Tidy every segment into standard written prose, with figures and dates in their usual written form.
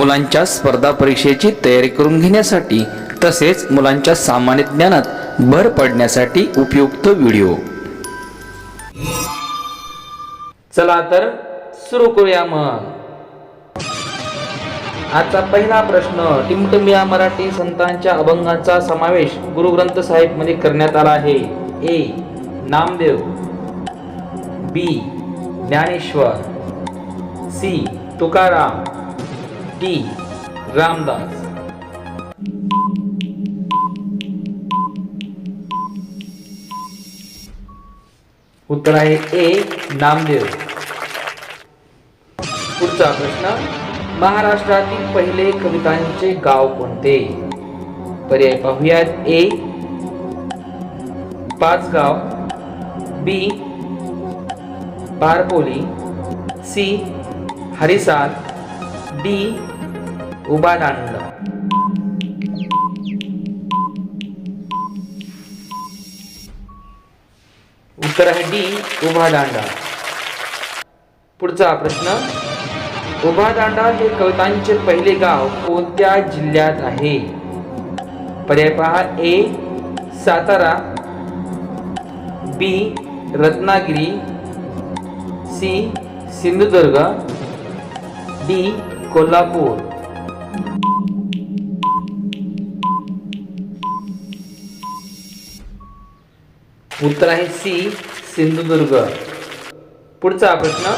मुलांच्या स्पर्धा परीक्षेची तयारी करून घेण्यासाठी तसेच मुलांच्या सामान्य ज्ञानात भर पडण्यासाठी उपयुक्त व्हिडिओ। चला तर सुरू करूया मग। आजचा पहिला प्रश्न, टिमटिमिया मराठी संतांच्या अभंगाचा समावेश गुरुग्रंथ साहिब मध्ये करण्यात आला आहे। ए. नामदेव, बी. ज्ञानेश्वर, सी. तुकाराम, डी. रामदास। उत्तर आहे ए. नामदेव। पुढचा प्रश्न, महाराष्ट्रातील पहिले कवितांचे गाव कोणते? पर्याय पाहूयात। ए. पाचगाव, बी. पारकोली, सी. हरिसाल, डी. उभादांडा। उत्तर आहे डी. उभादांडा। पुढचा प्रश्न, उभादांडा हे कवितांचे पहिले गाव कोणत्या जिल्ह्यात आहे? पर्याय पहा। ए. सातारा, बी. रत्नागिरी, सी. सिंधुदुर्ग, डी. कोल्हापूर। उत्तर आहे सी. सिंधुदुर्ग। पुढचा प्रश्न,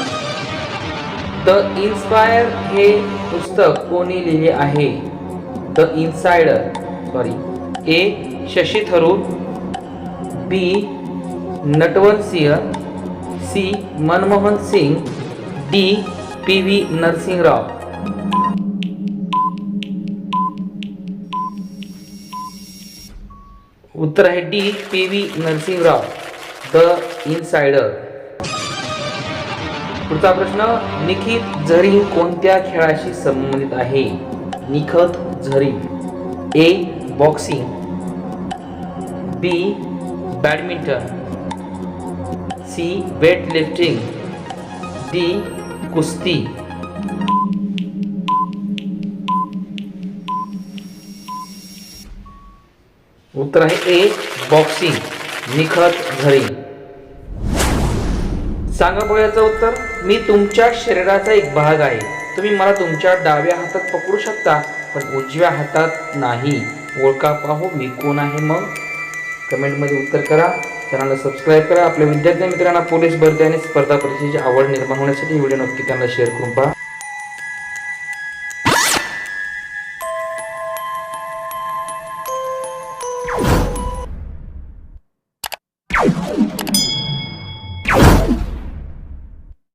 द इन्स्पायर हे पुस्तक कोणी लिहिले आहे? The insider A. Shashi Tharoor, B. Natwar Singh, C. Manmohan Singh, D. P V. Narasimha Rao. उत्तर आहे D. P V. Narasimha Rao, the insider. पुढचा प्रश्न, निखत झरी कोणत्या खेळाशी संबंधित आहे? निखत झरी ए. बॉक्सिंग, बी. Badminton, C. Weight lifting, D. कुस्ती। उत्तर आहे ए. बॉक्सिंग, निखत झरी। सांगा बघा याचं उत्तर। मी तुमच्या शरीराचा एक भाग आहे, तुम्ही मला तुमच्या डाव्या हातात पकडू शकता पण उजव्या हातात नाही। ओळखा पाहू मी कोण आहे? मग कमेंट मध्ये उत्तर करा, चॅनलला सबस्क्राईब करा। आपल्या विद्यार्थी मित्रांना पोलीस भरती आणि स्पर्धा परीक्षेची आवड निर्माण होण्यासाठी व्हिडिओ नक्की त्यांना शेअर करून पहा।